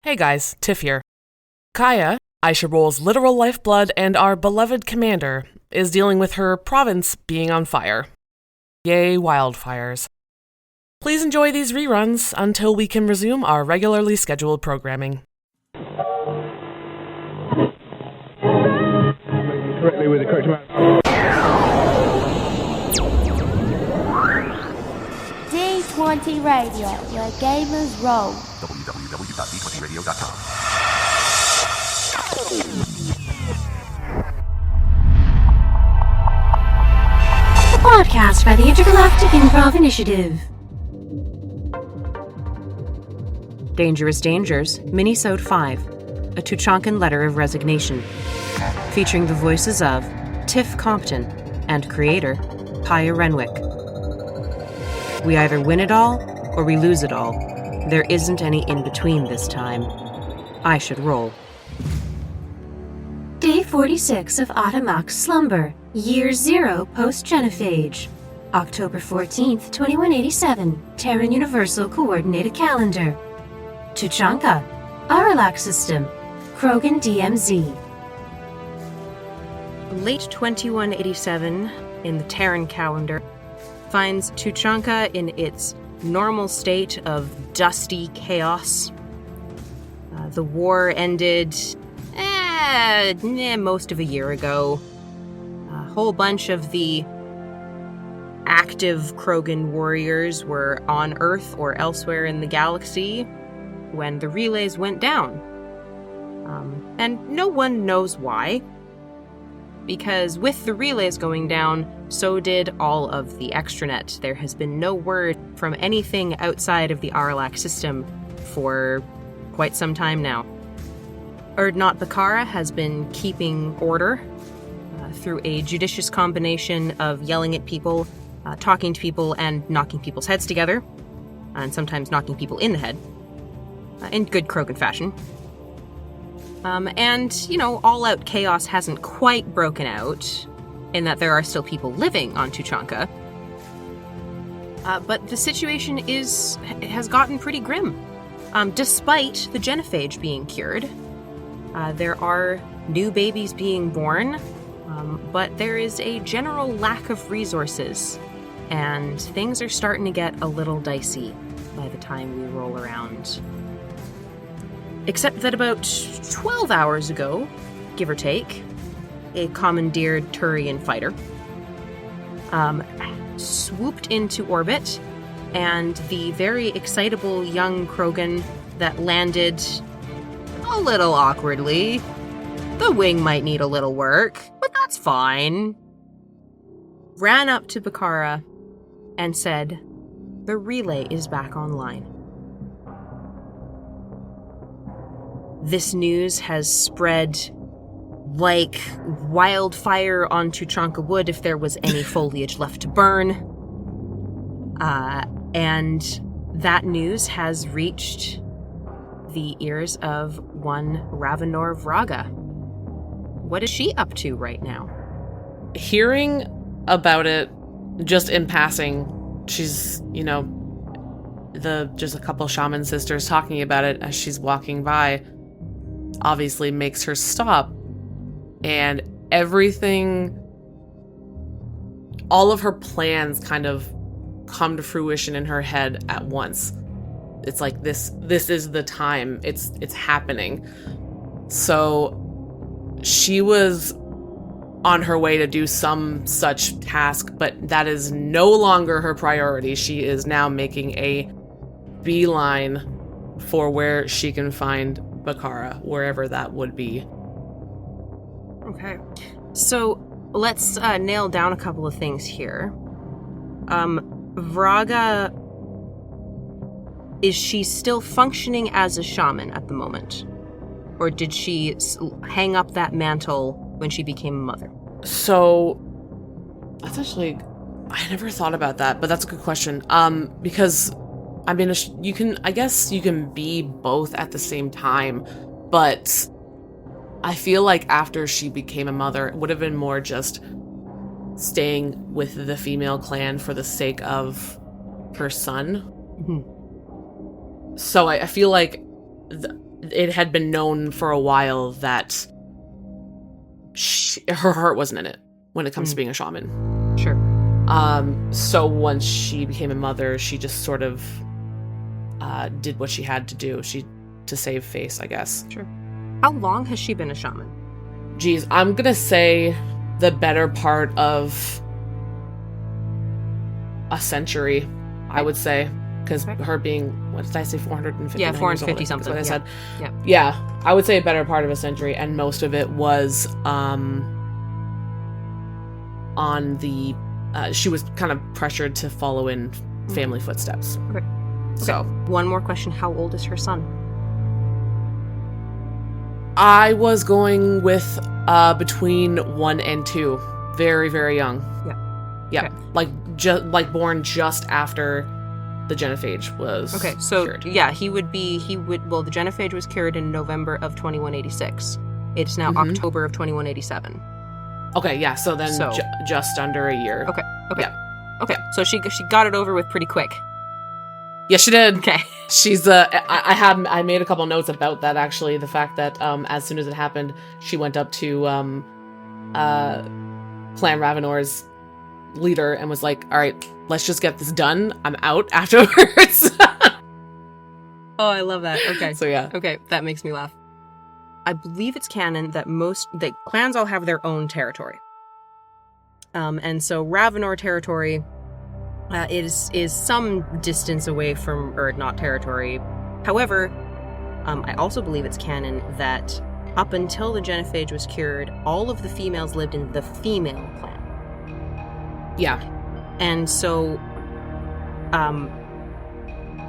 Hey guys, Tiff here. Kaya, Aisha Roll's literal lifeblood and our beloved commander, is dealing with her province being on fire. Yay, wildfires. Please enjoy these reruns until we can resume our regularly scheduled programming. Correctly with the correct amount. D20 Radio, where gamers roll. www.d20radio.com. A podcast by the Intergalactic Improv Initiative. Dangerous Dangers, Minisode 5, a Tuchankan letter of resignation, featuring the voices of Tiff Compton and creator Kaya Renwick. We either win it all or we lose it all. There isn't any in-between this time. I should roll. Day 46 of Aralakh's slumber. Year 0 post-genophage. October 14th, 2187. Terran Universal Coordinated Calendar. Tuchankan. Aralakh System. Krogan DMZ. Late 2187 in the Terran calendar finds Tuchankan in its normal state of dusty chaos. The war ended most of a year ago. A whole bunch of the active Krogan warriors were on Earth or elsewhere in the galaxy when the relays went down. And no one knows why. Because with the relays going down, so did all of the extranet. There has been no word from anything outside of the Aralakh system for quite some time now. Erdnot Bakara has been keeping order through a judicious combination of yelling at people, talking to people, and knocking people's heads together, and sometimes knocking people in the head, in good Krogan fashion. All-out chaos hasn't quite broken out, in that there are still people living on Tuchankan. But the situation has gotten pretty grim. Despite the genophage being cured, there are new babies being born, but there is a general lack of resources, and things are starting to get a little dicey by the time we roll around. Except that about 12 hours ago, give or take, a commandeered Turian fighter swooped into orbit, and the very excitable young Krogan that landed a little awkwardly. The wing might need a little work, but that's fine. Ran up to Bakara and said, "The relay is back online." This news has spread like wildfire on Tuchankan wood if there was any foliage left to burn. And that news has reached the ears of one Ravanor Vraga. What is she up to right now? Hearing about it just in passing, she's, just a couple shaman sisters talking about it as she's walking by, obviously makes her stop, and all of her plans kind of come to fruition in her head at once. It's like this is the time. It's happening. So she was on her way to do some such task, but that is no longer her priority. She is now making a beeline for where she can find Bakara, wherever that would be. Okay. So let's nail down a couple of things here. Vraga, is she still functioning as a shaman at the moment? Or did she hang up that mantle when she became a mother? So, that's actually, I never thought about that, but that's a good question. Because, you can be both at the same time, but I feel like after she became a mother, it would have been more just staying with the female clan for the sake of her son. Mm-hmm. So I feel like it had been known for a while that her heart wasn't in it when it comes to being a shaman. Sure. So once she became a mother, she just sort of did what she had to do. To save face, I guess. Sure. How long has she been a shaman? Geez, I'm gonna say the better part of a century, I would say. Because her being, what did I say, 450? Yeah, 450 something. What I said. Yeah. Yeah, I would say a better part of a century, and most of it was on the. She was kind of pressured to follow in family footsteps. Okay. So, one more question: how old is her son? I was going with between 1 and 2, very, very young. Yeah, Okay. like born just after the genophage was cured. Yeah, well, the genophage was cured in November of 2186. It's now October of 2187. Okay, yeah, so then just under a year. Okay. Yeah. Okay, so she got it over with pretty quick. Yeah, she did. Okay. She's I made a couple notes about that, actually. The fact that as soon as it happened, she went up to Clan Ravanor's leader and was like, all right, let's just get this done. I'm out afterwards. Oh, I love that. Okay. So yeah. Okay, that makes me laugh. I believe it's canon that the clans all have their own territory. And so Ravanor territory is some distance away from Urdnot territory. However, I also believe it's canon that up until the genophage was cured, all of the females lived in the female clan. Yeah. And so,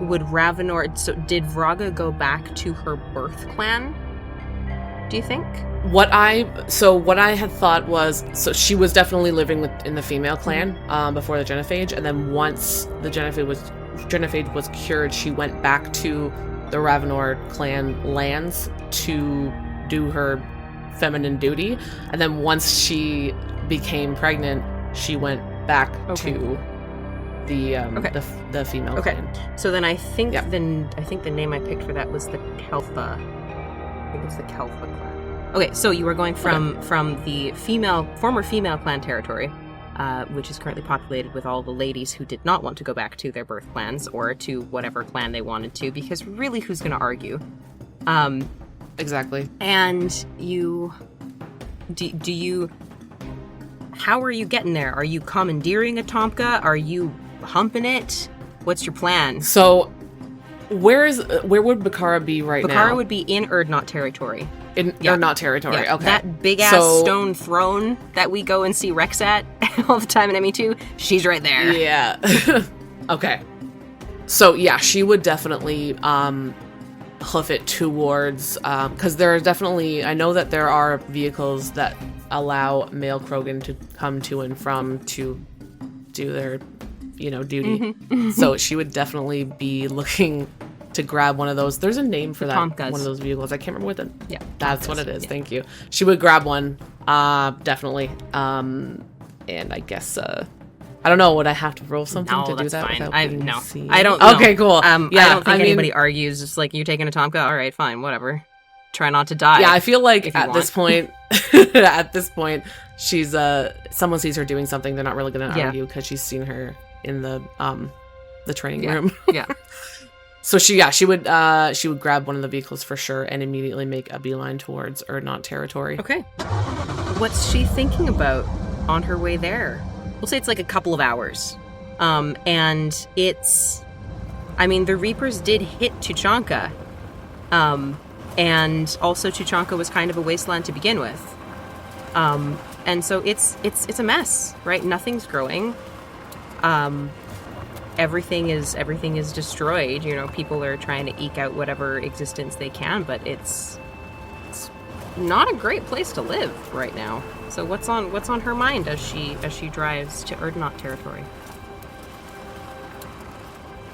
would Ravanor... So, did Vraga go back to her birth clan, do you think? What I had thought was... So, she was definitely living in the female clan before the genophage, and then once the genophage was cured, she went back to the Ravanor clan lands to do her feminine duty, and then once she became pregnant, she went back to the female clan. So then I think the name I picked for that was the Kelfa. I think it's the Kelfa clan. Okay, so you were going from the former female clan territory, which is currently populated with all the ladies who did not want to go back to their birth clans or to whatever clan they wanted to, because really, who's going to argue? Exactly. And how are you getting there? Are you commandeering a Tomka? Are you humping it? What's your plan? So, where would Bakara be right now? Bakara would be in Urdnot territory. In Urdnot territory, yeah. Okay. That big-ass stone throne that we go and see Rex at all the time in ME2, she's right there. Yeah. Okay. So, yeah, she would definitely hoof it towards... Because there are definitely... I know that there are vehicles that allow male Krogan to come to and from to do their, duty. Mm-hmm. So she would definitely be looking to grab one of those. There's a name for that. Tomkas. One of those vehicles. I can't remember what the... Yeah. That's Tomkas, what it is. yeah. Thank you. She would grab one. Definitely. And I guess... I don't know. Would I have to roll something to do that? Fine. Without I being don't seen? know. I don't know. Okay, cool. I don't think anybody argues. It's like, you're taking a Tomka? All right, fine, whatever. Try not to die. Yeah, I feel like at this point, she's someone sees her doing something, they're not really going to argue because she's seen her in the training room. Yeah. So she would grab one of the vehicles for sure and immediately make a beeline towards Urdnot territory. Okay. What's she thinking about on her way there? We'll say it's like a couple of hours. And it's... I mean, the Reapers did hit Tuchankan. And also Tuchankan was kind of a wasteland to begin with. And so it's a mess, right? Nothing's growing. Everything is destroyed. People are trying to eke out whatever existence they can, but it's not a great place to live right now. So what's on her mind as she drives to Urdnot territory?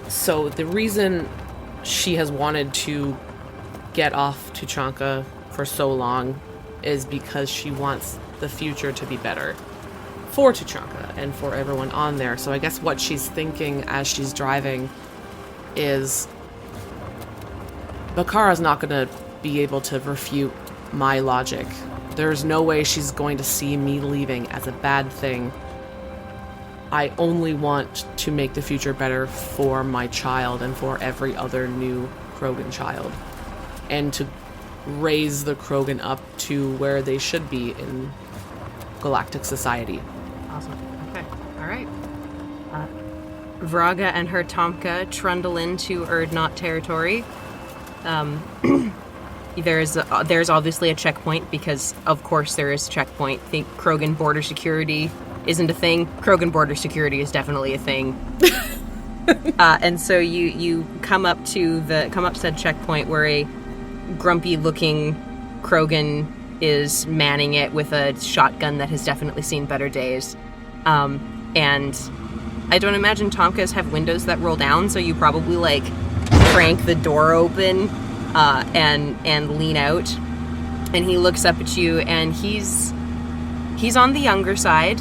So the reason she has wanted to get off Tuchankan for so long is because she wants the future to be better for Tuchankan and for everyone on there. So I guess what she's thinking as she's driving is Bakara's not going to be able to refute my logic. There's no way she's going to see me leaving as a bad thing. I only want to make the future better for my child and for every other new Krogan child. And to raise the Krogan up to where they should be in galactic society. Awesome. Okay. All right. Vraga and her Tomka trundle into Erdnot territory. There's obviously a checkpoint because, of course, there is a checkpoint. Think Krogan border security isn't a thing. Krogan border security is definitely a thing. And so you come up to said checkpoint where a grumpy-looking Krogan is manning it with a shotgun that has definitely seen better days. And I don't imagine Tomkas have windows that roll down, so you probably like crank the door open and lean out. And he looks up at you, and he's on the younger side.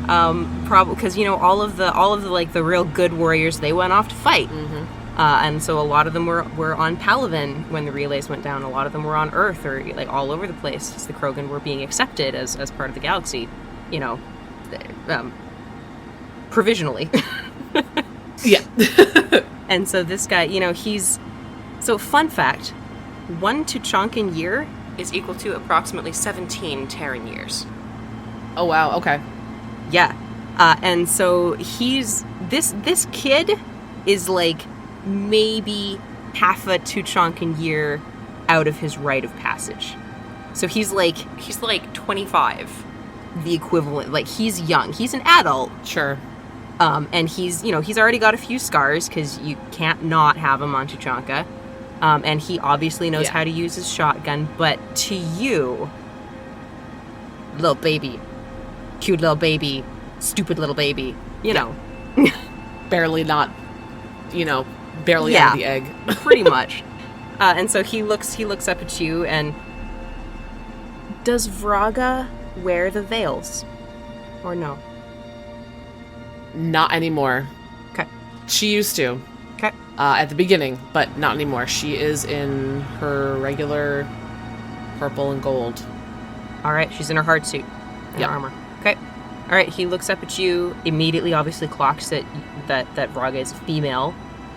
Probably because all of the like the real good warriors, they went off to fight. Mm-hmm. And so a lot of them were on Palaven when the relays went down. A lot of them were on Earth or like all over the place as the Krogan were being accepted as part of the galaxy, provisionally. Yeah. And so this guy, so fun fact, 1 Tuchankan year is equal to approximately 17 Terran years. Oh, wow. Okay. Yeah. And so this kid is like maybe half a Tuchankan year out of his rite of passage. So he's like 25, the equivalent. Like he's young. He's an adult. Sure. And he's already got a few scars because you can't not have him on Tuchanka. And he obviously knows how to use his shotgun. But to you, little baby, cute little baby, stupid little baby, know. Barely not, barely out of the egg. Pretty much. And so he looks up at you and... Does Vraga wear the veils? Or no? Not anymore. Okay. She used to. Okay. At the beginning, but not anymore. She is in her regular purple and gold. All right, she's in her hard suit and her armor. Okay. All right, he looks up at you, immediately obviously clocks that Vraga is a female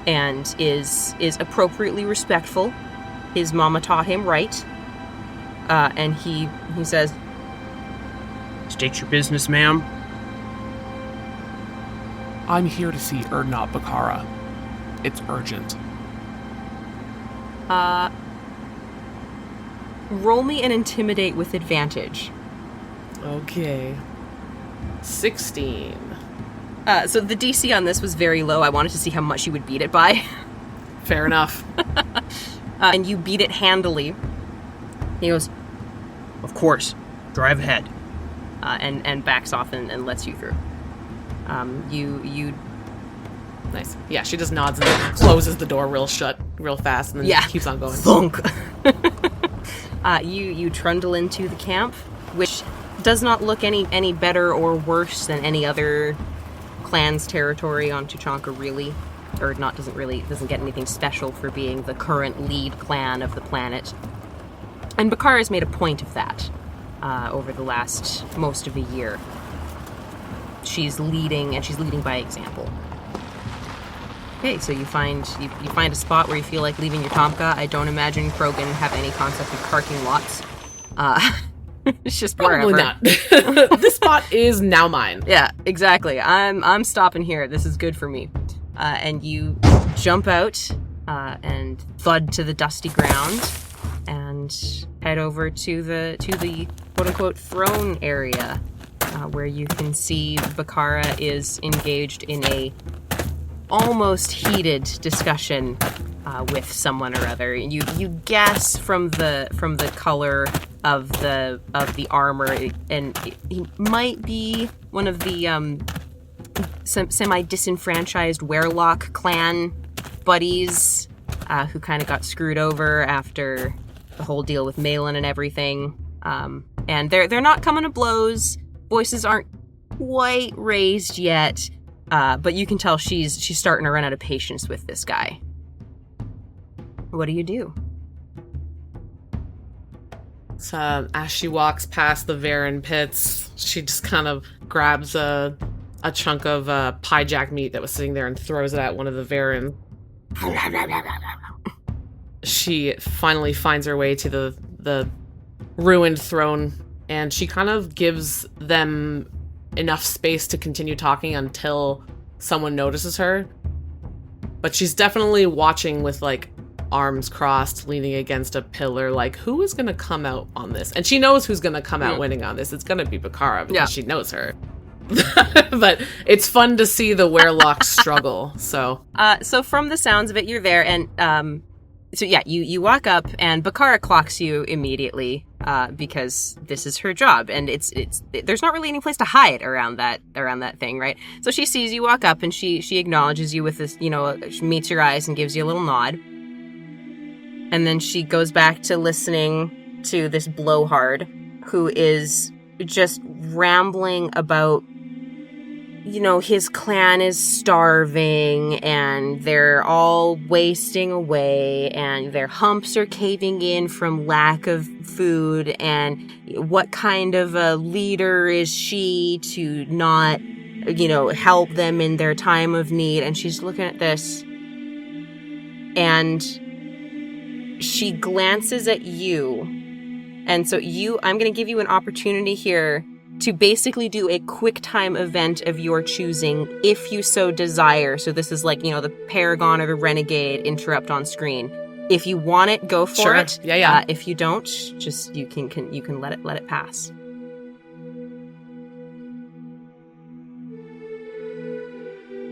and is appropriately respectful. His mama taught him right. And he says, "State your business, ma'am." I'm here to see Erdnot Bakara. It's urgent. Roll me an intimidate with advantage. Okay. 16. So the DC on this was very low. I wanted to see how much you would beat it by. Fair enough. And you beat it handily. He goes, "Of course. Drive ahead." And backs off and lets you through. You Nice. Yeah, she just nods and closes the door real fast, and then keeps on going. Thunk. You trundle into the camp, which does not look any better or worse than any other clan's territory on Tuchanka, really. Erdnot doesn't get anything special for being the current lead clan of the planet. And Bakara has made a point of that over the last most of a year. She's leading, and she's leading by example. Okay, so you find a spot where you feel like leaving your Tomka. I don't imagine Krogan have any concept of parking lots. It's just probably wherever. Not. This spot is now mine. Yeah, exactly. I'm stopping here. This is good for me. And you jump out and thud to the dusty ground and head over to the quote unquote throne area, where you can see Bakara is engaged in a almost heated discussion with someone or other. You guess from the color of the armor, and he might be one of the semi-disenfranchised Aralakh clan buddies who kind of got screwed over after the whole deal with Malin and everything. And they're not coming to blows. Voices aren't quite raised yet. But you can tell she's starting to run out of patience with this guy. What do you do? So as she walks past the Varen pits, she just kind of grabs a chunk of pie jack meat that was sitting there and throws it at one of the Varen. She finally finds her way to the ruined throne, and she kind of gives them enough space to continue talking until someone notices her. But she's definitely watching with, like, arms crossed, leaning against a pillar, like, who is going to come out on this? And she knows who's going to come out winning on this. It's going to be Bakara because she knows her. But it's fun to see the Werelok struggle, so. So from the sounds of it, you're there, and you walk up, and Bakara clocks you immediately because this is her job, and it's there's not really any place to hide around that thing, right? So she sees you walk up, and she acknowledges you with this, she meets your eyes and gives you a little nod. And then she goes back to listening to this blowhard who is just rambling about, his clan is starving and they're all wasting away and their humps are caving in from lack of food, and what kind of a leader is she to not, help them in their time of need. And she's looking at this, and she glances at you. And so I'm going to give you an opportunity here to basically do a quick time event of your choosing, if you so desire. So this is like, the Paragon or the Renegade interrupt on screen. If you want it, go for it. Yeah. If you don't, just you can let it pass.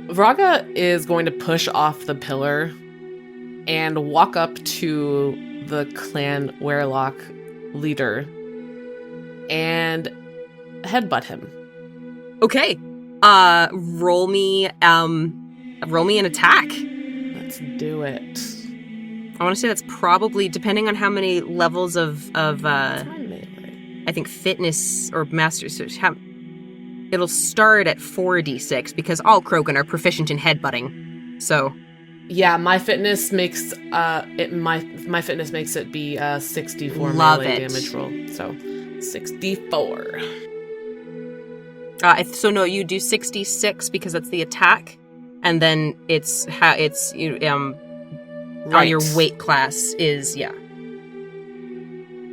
Vraga is going to push off the pillar and walk up to the clan Werelok leader and headbutt him. Okay. Roll me an attack. Let's do it. I want to say that's probably, depending on how many levels of I think fitness or master, so it'll start at 4d6 because all Krogan are proficient in headbutting. So yeah, my fitness makes my fitness makes it be 64 Love melee it. damage roll. So 64. So no, you do 66 because that's the attack, and then it's how it's on your weight class is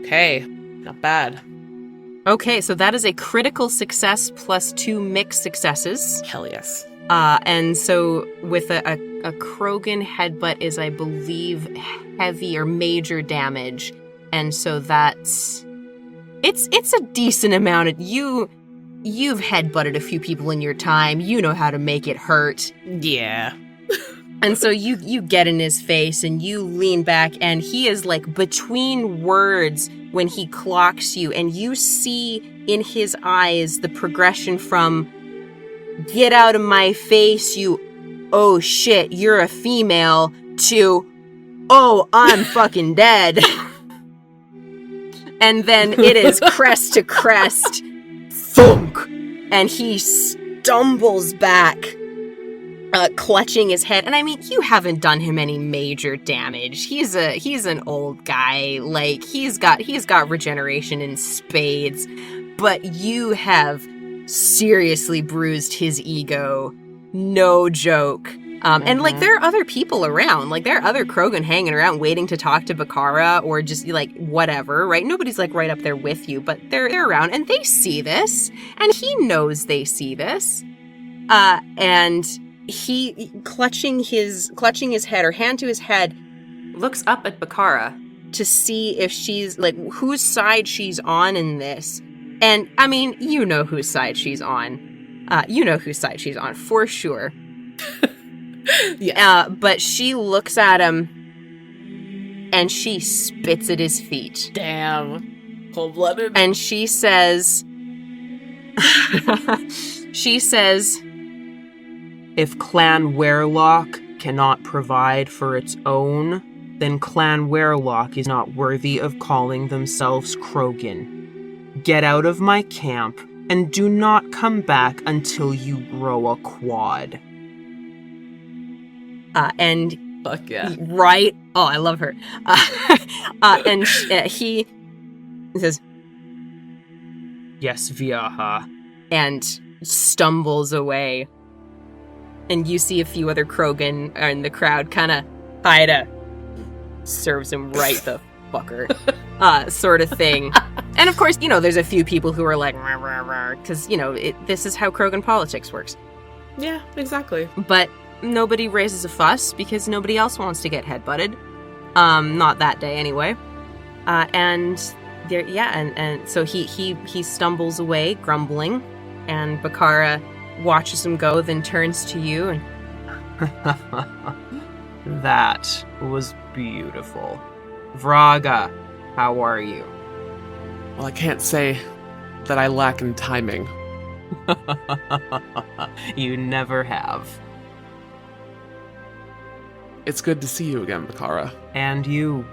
Okay, not bad. Okay, so that is a critical success plus 2 mixed successes. Hell yes. And so with a Krogan headbutt is, I believe, heavy or major damage, and so that's it's a decent amount. You've headbutted a few people in your time. You know how to make it hurt. Yeah. And so you get in his face and you lean back, and he is like between words when he clocks you, and you see in his eyes the progression from "get out of my face, you oh shit, you're a female," to "oh, I'm fucking dead." And then it is crest to crest, thunk, and he stumbles back, clutching his head. And I mean, you haven't done him any major damage. He's an old guy. Like, he's got regeneration in spades, but you have seriously bruised his ego. No joke. And like, there are other people around. Like, there are other Krogan hanging around waiting to talk to Bakara or just like whatever, right? Nobody's like right up there with you, but they're around and they see this, and he knows they see this. And he clutching his head, or hand to his head, looks up at Bakara to see if she's like whose side she's on in this. And I mean, you know whose side she's on. You know whose side she's on for sure. Yeah. But she looks at him and she spits at his feet. Damn. Cold-blooded. And she says, If Clan Werelok cannot provide for its own, then Clan Werelok is not worthy of calling themselves Krogan. Get out of my camp and do not come back until you grow a quad. And fuck yeah. Right? Oh, I love her. And he He says, Yes, Viaha. and stumbles away. And you see a few other Krogan in the crowd kind of Ida serves him right the fucker sort of thing. And of course, there's a few people who are like, because, this is how Krogan politics works. Yeah, exactly. But nobody raises a fuss because nobody else wants to get headbutted. Not that day anyway. And so he stumbles away, grumbling, and Bakara watches him go, then turns to you and That was beautiful. Vraga, how are you? Well, I can't say that I lack in timing. You never have. It's good to see you again, Bakara. And you,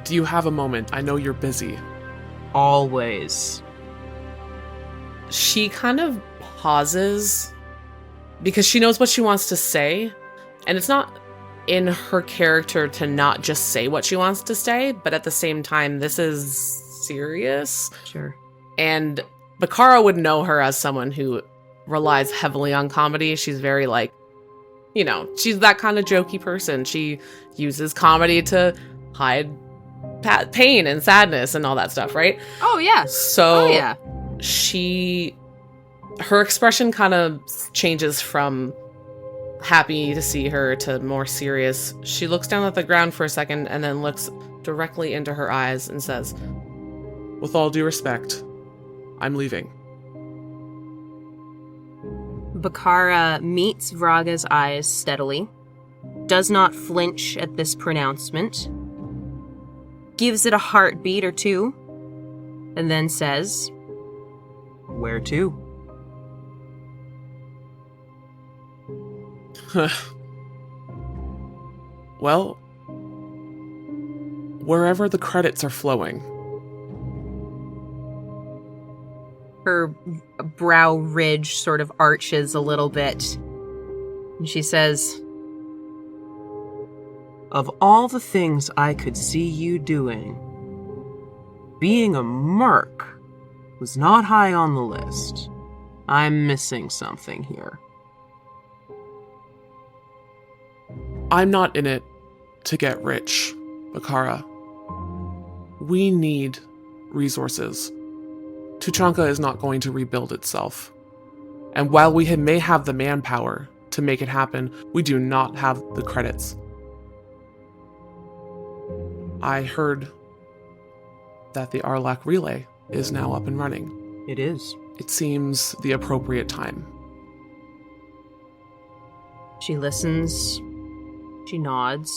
Do you have a moment? I know you're busy. always. She kind of pauses because she knows what she wants to say, and it's not in her character to not just say what she wants to say, but at the same time, this is serious. sure. And Bakara would know her as someone who relies heavily on comedy. She's very she's that kind of jokey person. She uses comedy to hide pain and sadness and all that stuff, right? Oh yeah. So Oh yeah. her expression kind of changes from happy to see her to more serious. She looks down at the ground for a second and then looks directly into her eyes and says, With all due respect, I'm leaving. Bakara meets Vraga's eyes steadily, does not flinch at this pronouncement, gives it a heartbeat or two, and then says, Where to? Well, wherever the credits are flowing. her brow ridge sort of arches a little bit. And she says, Of all the things I could see you doing, being a merc was not high on the list. I'm missing something here. I'm not in it to get rich, Bakara. We need resources. Tuchankan is not going to rebuild itself. And while we may have the manpower to make it happen, we do not have the credits. I heard that the Aralakh relay is now up and running. It is. It seems the appropriate time. she listens, she nods,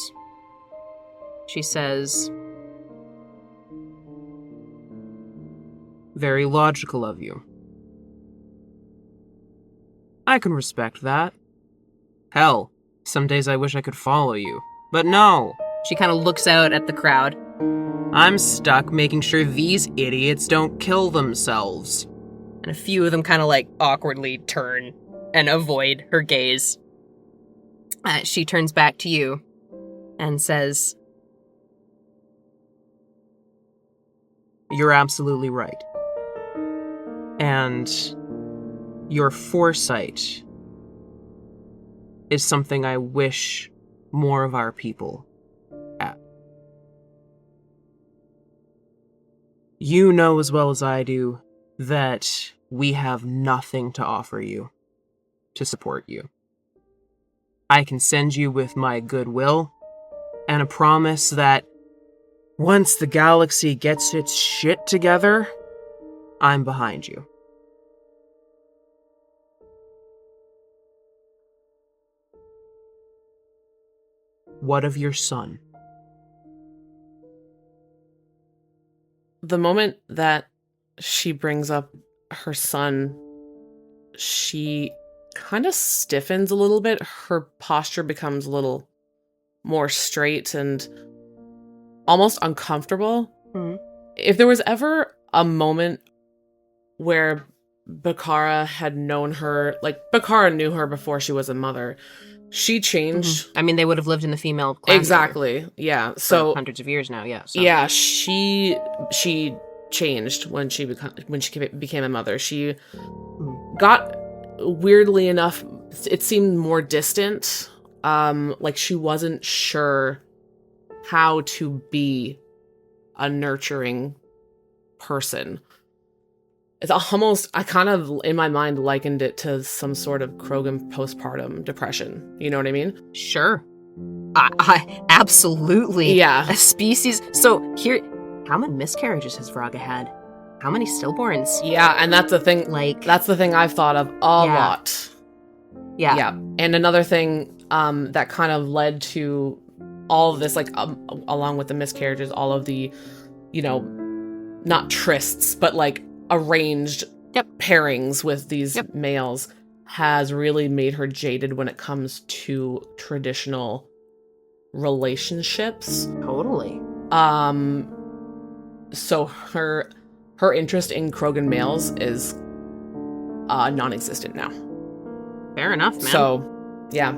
she says, Very logical of you. I can respect that. Hell, some days I wish I could follow you. But no! she kind of looks out at the crowd. I'm stuck making sure these idiots don't kill themselves. And a few of them kind of like awkwardly turn and avoid her gaze. She turns back to you and says, You're absolutely right. And your foresight is something I wish more of our people had. You know as well as I do that we have nothing to offer you to support you. I can send you with my goodwill and a promise that once the galaxy gets its shit together, I'm behind you. What of your son? The moment that she brings up her son, she kind of stiffens a little bit. Her posture becomes a little more straight and almost uncomfortable. Mhm. If there was ever a moment where Bakara had known her, like Bakara knew her before she was a mother, she changed. I mean, they would have lived in the female clan Exactly. Yeah. for So hundreds of years now, yeah. So. yeah, she changed when she became a mother. She got, weirdly enough, it seemed more distant. Like she wasn't sure how to be a nurturing person. It's almost, I kind of, in my mind, likened it to some sort of Krogan postpartum depression. You know what I mean? Sure. I absolutely. Yeah. A species. So here, how many miscarriages has Vraga had? How many stillborns? Yeah, and that's the thing. Like, that's the thing I've thought of a lot. Yeah. Yeah. And another thing that kind of led to all of this, like, along with the miscarriages, all of the, you know, not trysts, but like arranged pairings with these males has really made her jaded when it comes to traditional relationships. Totally. So her interest in Krogan males is non-existent now. Fair enough, man. So, yeah.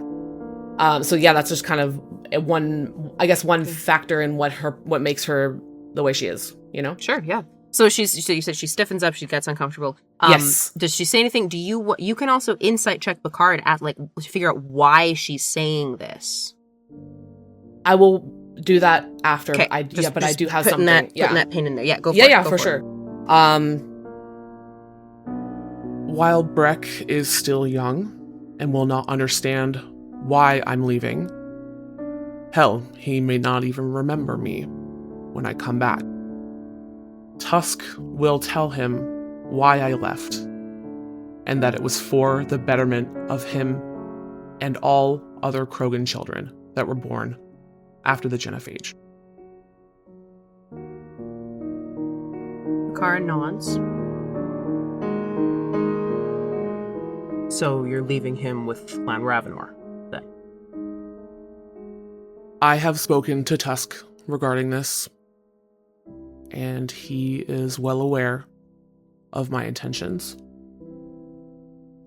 That's just kind of one factor in what makes her the way she is, you know? Sure, yeah. So you said she stiffens up, she gets uncomfortable. Yes. Does she say anything? You can also insight check Picard at, like, to figure out why she's saying this. I will do that after. Okay, I do have something. Putting that pin in there. Yeah, go for it. Yeah, for sure. While Breck is still young and will not understand why I'm leaving, hell, he may not even remember me when I come back. Tusk will tell him why I left, and that it was for the betterment of him and all other Krogan children that were born after the genophage. Picard nods. So you're leaving him with Clan Ravanor, then? I have spoken to Tusk regarding this, and he is well aware of my intentions.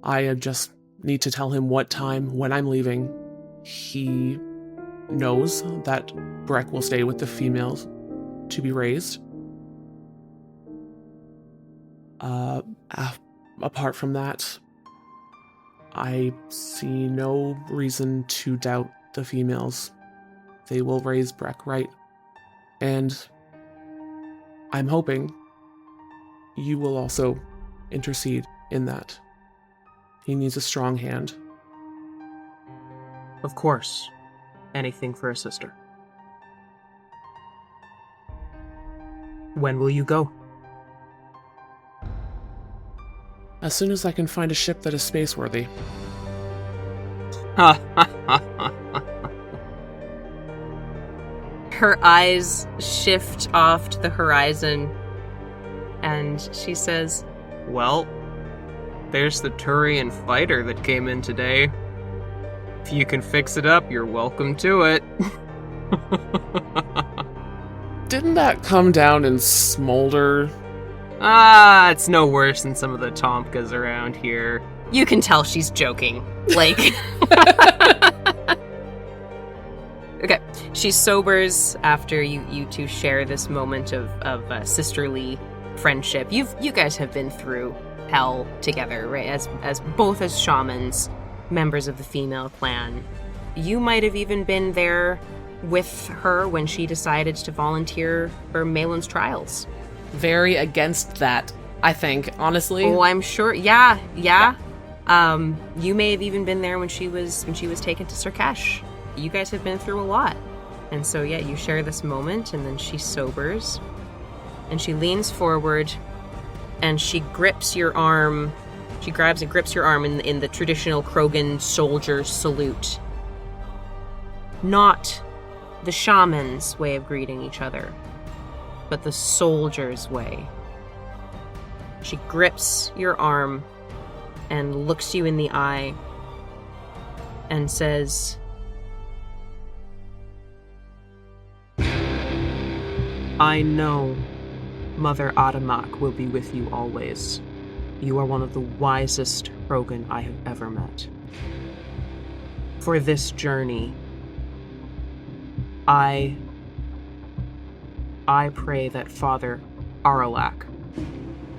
I just need to tell him what time, when I'm leaving. He knows that Breck will stay with the females to be raised. Apart from that, I see no reason to doubt the females. They will raise Breck right. And I'm hoping you will also intercede in that. He needs a strong hand. Of course. Anything for a sister. When will you go? As soon as I can find a ship that is space-worthy. Her eyes shift off to the horizon, and she says, Well, there's the Turian fighter that came in today. If you can fix it up, you're welcome to it. Didn't that come down and smolder? It's no worse than some of the Tomkas around here. You can tell she's joking. Like... Okay, she sobers after you two share this moment of sisterly friendship. You guys have been through hell together, right? As both as shamans, members of the female clan. You might have even been there with her when she decided to volunteer for Malin's trials. Very against that, I think, honestly. Oh, I'm sure. Yeah. You may have even been there when she was taken to Sarkesh. You guys have been through a lot. And so, yeah, you share this moment, and then she sobers. And she leans forward, and she grips your arm. She grabs and grips your arm in the traditional Krogan soldier salute. Not the shaman's way of greeting each other, but the soldier's way. She grips your arm and looks you in the eye and says, I know Mother Adamak will be with you always. You are one of the wisest Krogan I have ever met. For this journey, I pray that Father Aralakh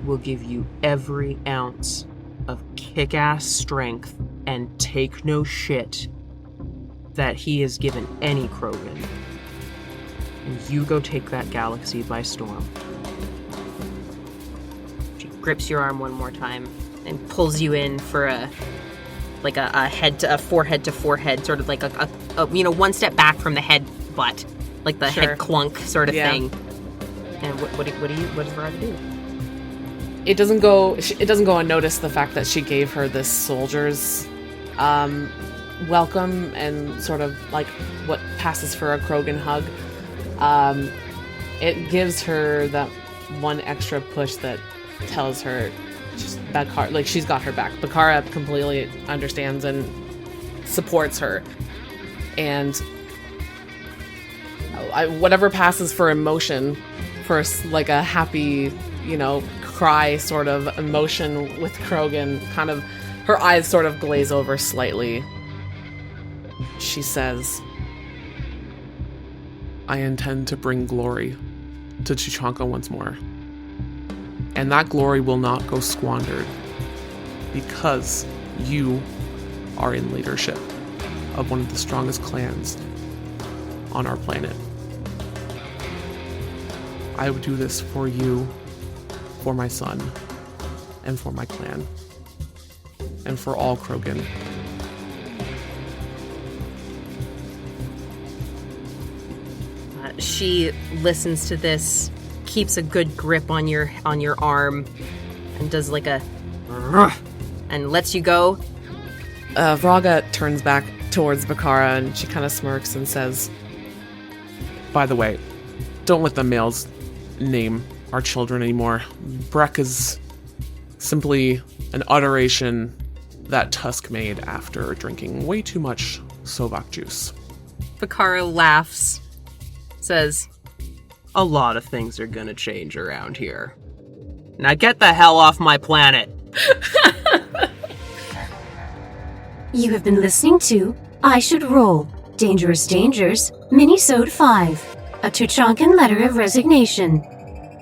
will give you every ounce of kick-ass strength and take no shit that he has given any Krogan. And you go take that galaxy by storm. She grips your arm one more time and pulls you in for a forehead to forehead, sort of like a one step back from the head butt, like the head clunk sort of thing. And what does Vraga do? It doesn't go unnoticed the fact that she gave her this soldier's welcome and sort of like what passes for a Krogan hug. It gives her that one extra push that tells her she's got her back. Bakara completely understands and supports her. And whatever passes for emotion, for like a happy, cry sort of emotion with Krogan, kind of her eyes sort of glaze over slightly. She says, I intend to bring glory to Tuchankan once more. And that glory will not go squandered because you are in leadership of one of the strongest clans on our planet. I would do this for you, for my son, and for my clan, and for all Krogan. She listens to this, keeps a good grip on your arm, and does like a and lets you go. Vraga turns back towards Bakara and she kind of smirks and says, By the way, don't let the males name our children anymore. Breck is simply an utteration that Tusk made after drinking way too much Sovak juice. Bakara laughs, says, A lot of things are gonna change around here. Now get the hell off my planet! You have been listening to I Should Roll, Dangerous Dangers, Minisode 5, a Tuchankan Letter of Resignation,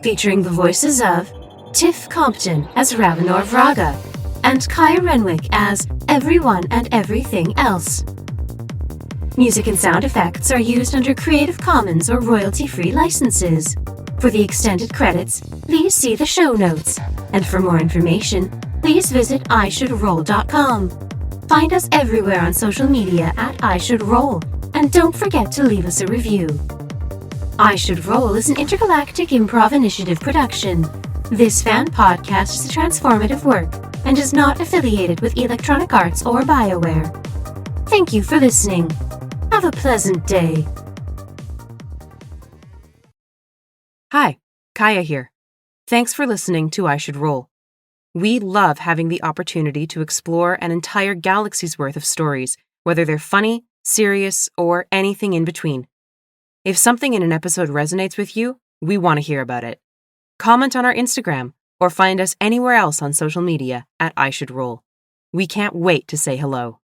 featuring the voices of Tiff Compton as Ravanor Vraga, and Kaya Renwick as Everyone and Everything Else. Music and sound effects are used under Creative Commons or royalty-free licenses. For the extended credits, please see the show notes. And for more information, please visit ishouldroll.com. Find us everywhere on social media at ishouldroll, and don't forget to leave us a review. I Should Roll is an Intergalactic Improv Initiative production. This fan podcast is a transformative work and is not affiliated with Electronic Arts or BioWare. Thank you for listening. Have a pleasant day. Hi, Kaya here. Thanks for listening to I Should Roll. We love having the opportunity to explore an entire galaxy's worth of stories, whether they're funny, serious, or anything in between. If something in an episode resonates with you, we want to hear about it. Comment on our Instagram or find us anywhere else on social media at I Should Roll. We can't wait to say hello.